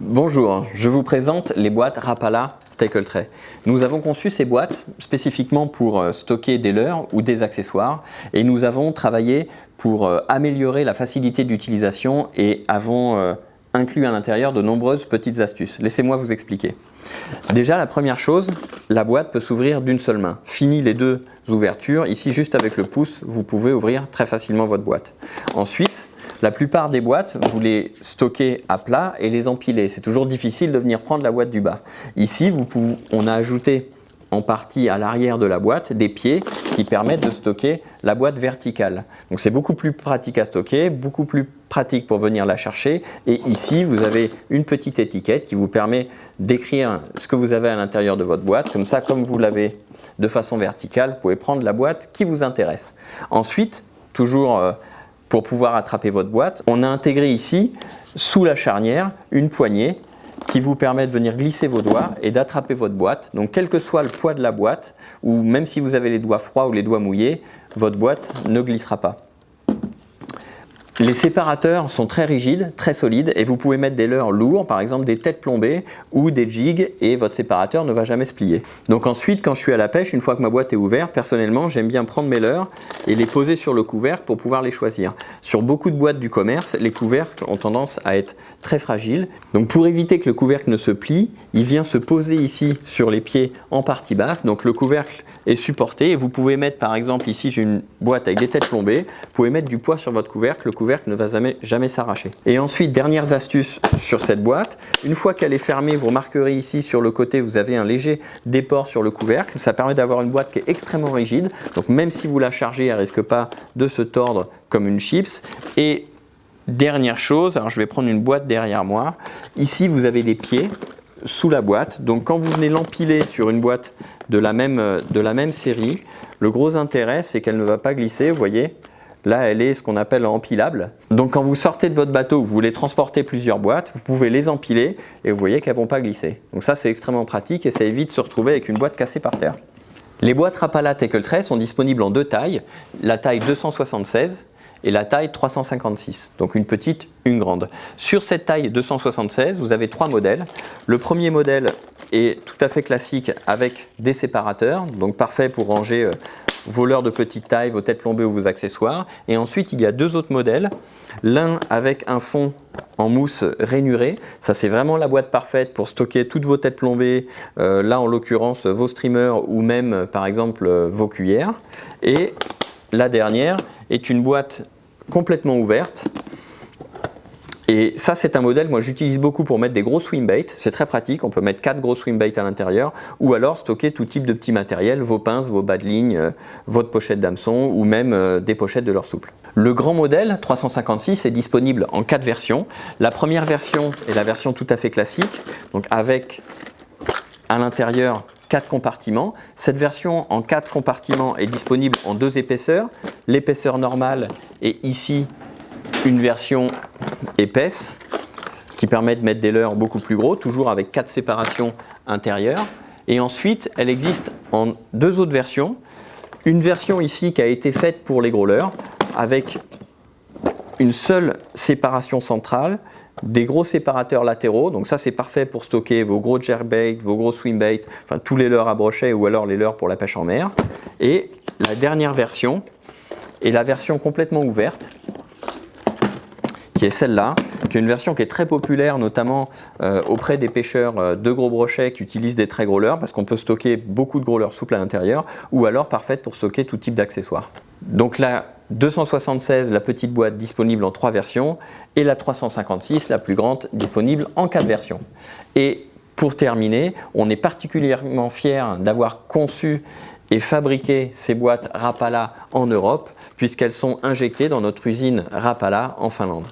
Bonjour, je vous présente les boîtes Rapala Tackle Tray. Nous avons conçu ces boîtes spécifiquement pour stocker des leurres ou des accessoires et nous avons travaillé pour améliorer la facilité d'utilisation et avons inclus à l'intérieur de nombreuses petites astuces. Laissez-moi vous expliquer. Déjà, la première chose, la boîte peut s'ouvrir d'une seule main. Fini les deux ouvertures, ici juste avec le pouce, vous pouvez ouvrir très facilement votre boîte. Ensuite, la plupart des boîtes, vous les stockez à plat et les empilez. C'est toujours difficile de venir prendre la boîte du bas. Ici, on a ajouté en partie à l'arrière de la boîte des pieds qui permettent de stocker la boîte verticale. Donc c'est beaucoup plus pratique à stocker, beaucoup plus pratique pour venir la chercher. Et ici, vous avez une petite étiquette qui vous permet d'écrire ce que vous avez à l'intérieur de votre boîte. Comme ça, comme vous l'avez de façon verticale, vous pouvez prendre la boîte qui vous intéresse. Ensuite, toujours pour pouvoir attraper votre boîte, on a intégré ici, sous la charnière, une poignée qui vous permet de venir glisser vos doigts et d'attraper votre boîte. Donc quel que soit le poids de la boîte, ou même si vous avez les doigts froids ou les doigts mouillés, votre boîte ne glissera pas. Les séparateurs sont très rigides, très solides et vous pouvez mettre des leurres lourds, par exemple des têtes plombées ou des jigs et votre séparateur ne va jamais se plier. Donc ensuite, quand je suis à la pêche, une fois que ma boîte est ouverte, personnellement, j'aime bien prendre mes leurres et les poser sur le couvercle pour pouvoir les choisir. Sur beaucoup de boîtes du commerce, les couvercles ont tendance à être très fragiles. Donc pour éviter que le couvercle ne se plie, il vient se poser ici sur les pieds en partie basse. Donc le couvercle est supporté et vous pouvez mettre, par exemple, ici j'ai une boîte avec des têtes plombées, vous pouvez mettre du poids sur votre couvercle, le couvercle ne va jamais s'arracher. Et ensuite, dernières astuces sur cette boîte, une fois qu'elle est fermée, vous remarquerez ici sur le côté, vous avez un léger déport sur le couvercle, ça permet d'avoir une boîte qui est extrêmement rigide, donc même si vous la chargez, elle ne risque pas de se tordre comme une chips. Et dernière chose, alors je vais prendre une boîte derrière moi, ici vous avez des pieds sous la boîte, donc quand vous venez l'empiler sur une boîte de la même série, le gros intérêt c'est qu'elle ne va pas glisser, vous voyez. Là, elle est ce qu'on appelle empilable. Donc quand vous sortez de votre bateau, vous voulez transporter plusieurs boîtes, vous pouvez les empiler et vous voyez qu'elles ne vont pas glisser. Donc ça, c'est extrêmement pratique et ça évite de se retrouver avec une boîte cassée par terre. Les boîtes Rapala Tackle Tray sont disponibles en deux tailles, la taille 276 et la taille 356, donc une petite, une grande. Sur cette taille 276, vous avez trois modèles. Le premier modèle est tout à fait classique avec des séparateurs, donc parfait pour ranger vos leurres de petite taille, vos têtes plombées ou vos accessoires. Et ensuite, il y a deux autres modèles. L'un avec un fond en mousse rainurée. Ça, c'est vraiment la boîte parfaite pour stocker toutes vos têtes plombées. Là, en l'occurrence, vos streamers ou même, par exemple, vos cuillères. Et la dernière est une boîte complètement ouverte. Et ça, c'est un modèle que moi j'utilise beaucoup pour mettre des gros swimbaits. C'est très pratique, on peut mettre 4 gros swimbaits à l'intérieur ou alors stocker tout type de petits matériels, vos pinces, vos bas de ligne, votre pochette d'hameçon ou même des pochettes de leurre souple. Le grand modèle 356 est disponible en 4 versions. La première version est la version tout à fait classique, donc avec à l'intérieur 4 compartiments. Cette version en 4 compartiments est disponible en 2 épaisseurs, l'épaisseur normale et ici une version épaisse qui permet de mettre des leurres beaucoup plus gros, toujours avec 4 séparations intérieures. Et ensuite, elle existe en 2 autres versions. Une version ici qui a été faite pour les gros leurres avec une seule séparation centrale, des gros séparateurs latéraux. Donc ça, c'est parfait pour stocker vos gros jerkbaits, vos gros swimbaits, enfin tous les leurres à brochet ou alors les leurres pour la pêche en mer. Et la dernière version est la version complètement ouverte, qui est celle-là, qui est une version qui est très populaire, notamment auprès des pêcheurs de gros brochets qui utilisent des très gros leurres, parce qu'on peut stocker beaucoup de gros leurres souples à l'intérieur, ou alors parfaite pour stocker tout type d'accessoires. Donc la 276, la petite boîte disponible en 3 versions, et la 356, la plus grande, disponible en 4 versions. Et pour terminer, on est particulièrement fiers d'avoir conçu et fabriqué ces boîtes Rapala en Europe, puisqu'elles sont injectées dans notre usine Rapala en Finlande.